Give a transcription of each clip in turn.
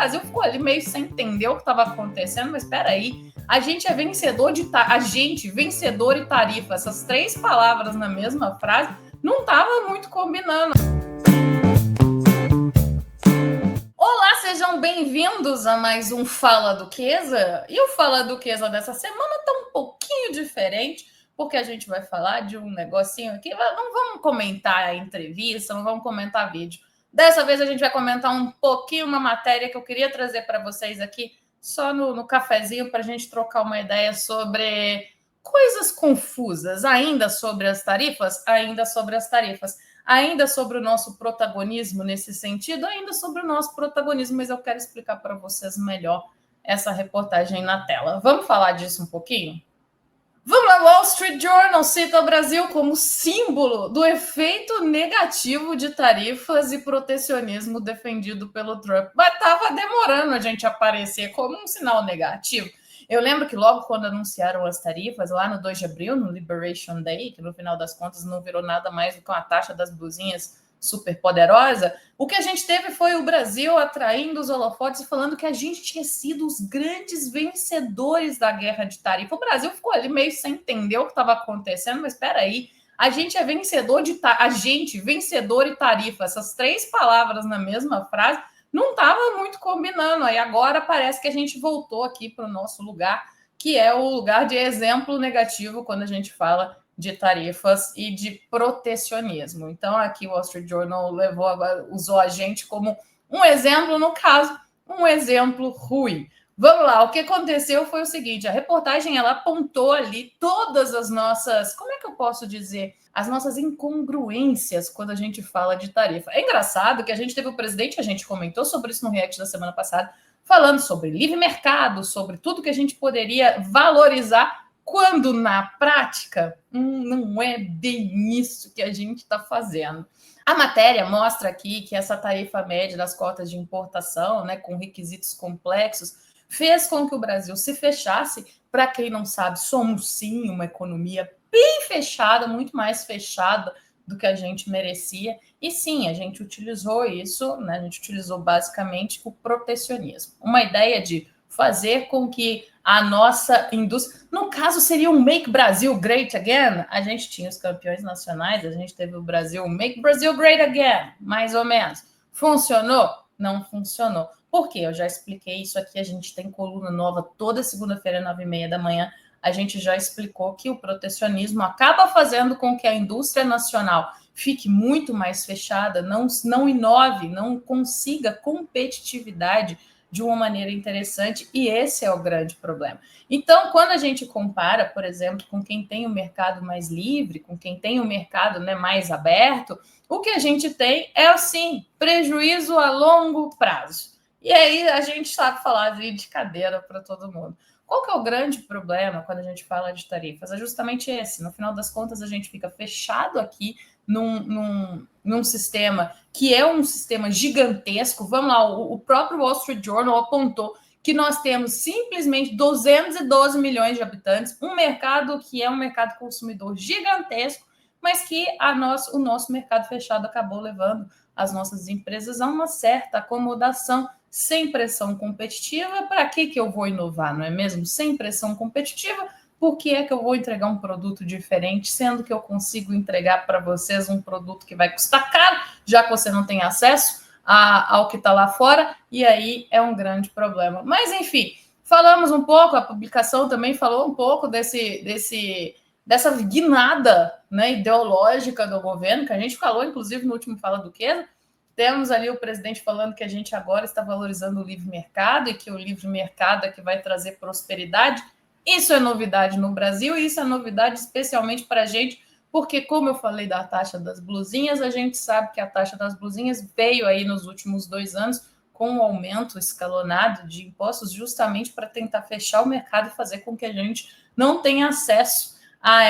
Brasil ficou ali meio sem entender o que estava acontecendo, mas espera aí, a gente é vencedor vencedor e tarifa, essas três palavras na mesma frase, não estava muito combinando. Olá, sejam bem-vindos a mais um Fala Duquesa. E o Fala Duquesa dessa semana está um pouquinho diferente, porque a gente vai falar de um negocinho aqui. Não vamos comentar a entrevista, não vamos comentar vídeo. Dessa vez a gente vai comentar um pouquinho uma matéria que eu queria trazer para vocês aqui, só no cafezinho, para a gente trocar uma ideia sobre coisas confusas, ainda sobre as tarifas, ainda sobre o nosso protagonismo nesse sentido, ainda sobre o nosso protagonismo, mas eu quero explicar para vocês melhor essa reportagem na tela. Vamos falar disso um pouquinho? Vamos lá, Wall Street Journal cita o Brasil como símbolo do efeito negativo de tarifas e protecionismo defendido pelo Trump. Mas estava demorando a gente aparecer como um sinal negativo. Eu lembro que logo quando anunciaram as tarifas, lá no 2 de abril, no Liberation Day, que no final das contas não virou nada mais do que uma taxa das blusinhas super poderosa, o que a gente teve foi o Brasil atraindo os holofotes e falando que a gente tinha sido os grandes vencedores da guerra de tarifa. O Brasil ficou ali meio sem entender o que estava acontecendo, mas espera aí, a gente é vencedor vencedor e tarifa, essas três palavras na mesma frase, não estava muito combinando. Aí agora parece que a gente voltou aqui para o nosso lugar, que é o lugar de exemplo negativo quando a gente fala de tarifas e de protecionismo. Então, aqui o Wall Street Journal usou a gente como um exemplo, no caso, um exemplo ruim. Vamos lá, o que aconteceu foi o seguinte, a reportagem ela apontou ali todas as nossas, como é que eu posso dizer, as nossas incongruências quando a gente fala de tarifa. É engraçado que a gente teve o presidente, a gente comentou sobre isso no React da semana passada, falando sobre livre mercado, sobre tudo que a gente poderia valorizar, quando na prática não é bem isso que a gente está fazendo. A matéria mostra aqui que essa tarifa média das cotas de importação, né, com requisitos complexos, fez com que o Brasil se fechasse. Para quem não sabe, somos sim uma economia bem fechada, muito mais fechada do que a gente merecia. E sim, a gente utilizou isso, né, a gente utilizou basicamente o protecionismo. Uma ideia de fazer com que a nossa indústria, no caso seria um Make Brasil Great Again, a gente tinha os campeões nacionais, a gente teve o Brasil, Make Brasil Great Again, mais ou menos. Funcionou? Não funcionou. Por quê? Eu já expliquei isso aqui, a gente tem coluna nova toda segunda-feira, 9h30 da manhã, a gente já explicou que o protecionismo acaba fazendo com que a indústria nacional fique muito mais fechada, não inove, não consiga competitividade de uma maneira interessante, e esse é o grande problema. Então, quando a gente compara, por exemplo, com quem tem o mercado mais livre, com quem tem o mercado, né, mais aberto, o que a gente tem é, assim, prejuízo a longo prazo. E aí a gente sabe falar de cadeira para todo mundo. Qual que é o grande problema quando a gente fala de tarifas? É justamente esse. No final das contas, a gente fica fechado aqui num sistema que é um sistema gigantesco. Vamos lá, o próprio Wall Street Journal apontou que nós temos simplesmente 212 milhões de habitantes, um mercado que é um mercado consumidor gigantesco, mas que o nosso mercado fechado acabou levando as nossas empresas a uma certa acomodação, sem pressão competitiva. Para que eu vou inovar, não é mesmo? Sem pressão competitiva, por que é que eu vou entregar um produto diferente, sendo que eu consigo entregar para vocês um produto que vai custar caro, já que você não tem acesso ao que está lá fora, e aí é um grande problema. Mas, enfim, falamos um pouco, a publicação também falou um pouco dessa guinada, né, ideológica do governo, que a gente falou, inclusive, no último Fala Duquesa. Temos ali o presidente falando que a gente agora está valorizando o livre mercado e que o livre mercado é que vai trazer prosperidade. Isso é novidade no Brasil e isso é novidade especialmente para a gente, porque, como eu falei da taxa das blusinhas, a gente sabe que a taxa das blusinhas veio aí nos últimos 2 anos com um aumento escalonado de impostos justamente para tentar fechar o mercado e fazer com que a gente não tenha acesso a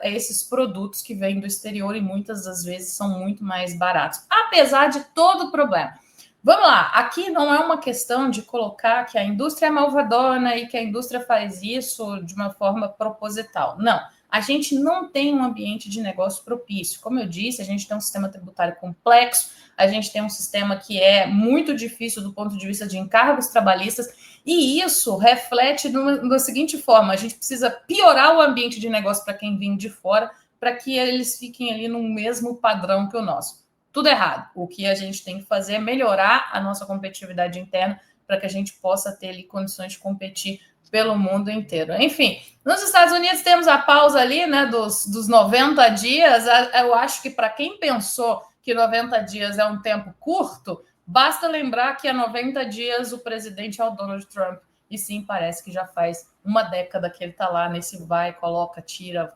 esses produtos que vêm do exterior e muitas das vezes são muito mais baratos, apesar de todo o problema. Vamos lá, aqui não é uma questão de colocar que a indústria é malvadona e que a indústria faz isso de uma forma proposital. Não, a gente não tem um ambiente de negócio propício. Como eu disse, a gente tem um sistema tributário complexo, a gente tem um sistema que é muito difícil do ponto de vista de encargos trabalhistas, e isso reflete da seguinte forma: a gente precisa piorar o ambiente de negócio para quem vem de fora, para que eles fiquem ali no mesmo padrão que o nosso. Tudo errado. O que a gente tem que fazer é melhorar a nossa competitividade interna para que a gente possa ter ali condições de competir pelo mundo inteiro. Enfim, nos Estados Unidos temos a pausa ali, né, dos 90 dias. Eu acho que para quem pensou que 90 dias é um tempo curto, basta lembrar que há 90 dias o presidente é o Donald Trump. E sim, parece que já faz uma década que ele está lá nesse vai, coloca, tira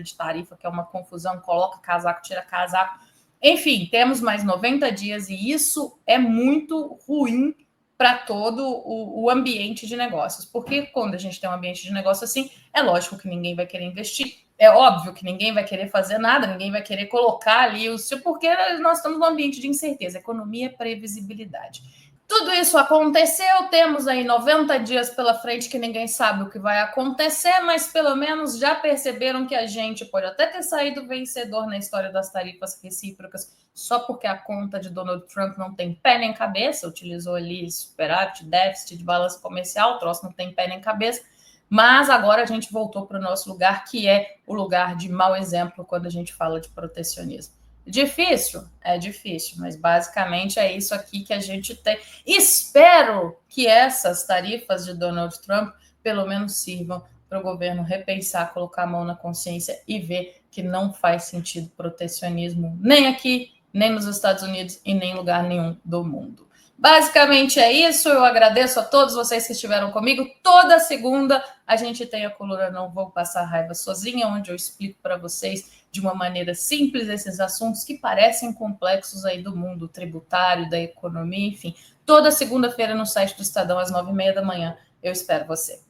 de tarifa, que é uma confusão, coloca casaco, tira casaco. Enfim, temos mais 90 dias e isso é muito ruim para todo o ambiente de negócios. Porque quando a gente tem um ambiente de negócio assim, é lógico que ninguém vai querer investir. É óbvio que ninguém vai querer fazer nada, ninguém vai querer colocar ali o seu, porque nós estamos num ambiente de incerteza. Economia é previsibilidade. Tudo isso aconteceu, temos aí 90 dias pela frente que ninguém sabe o que vai acontecer, mas pelo menos já perceberam que a gente pode até ter saído vencedor na história das tarifas recíprocas só porque a conta de Donald Trump não tem pé nem cabeça, utilizou ali superávit, déficit de balança comercial, o troço não tem pé nem cabeça, mas agora a gente voltou para o nosso lugar, que é o lugar de mau exemplo quando a gente fala de protecionismo. Difícil? É difícil, mas basicamente é isso aqui que a gente tem. Espero que essas tarifas de Donald Trump pelo menos sirvam para o governo repensar, colocar a mão na consciência e ver que não faz sentido protecionismo nem aqui, nem nos Estados Unidos e nem em lugar nenhum do mundo. Basicamente é isso, eu agradeço a todos vocês que estiveram comigo. Toda segunda a gente tem a coluna Não Vou Passar Raiva Sozinha, onde eu explico para vocês de uma maneira simples esses assuntos que parecem complexos aí do mundo tributário, da economia, enfim. Toda segunda-feira no site do Estadão, às 9h30 da manhã. Eu espero você.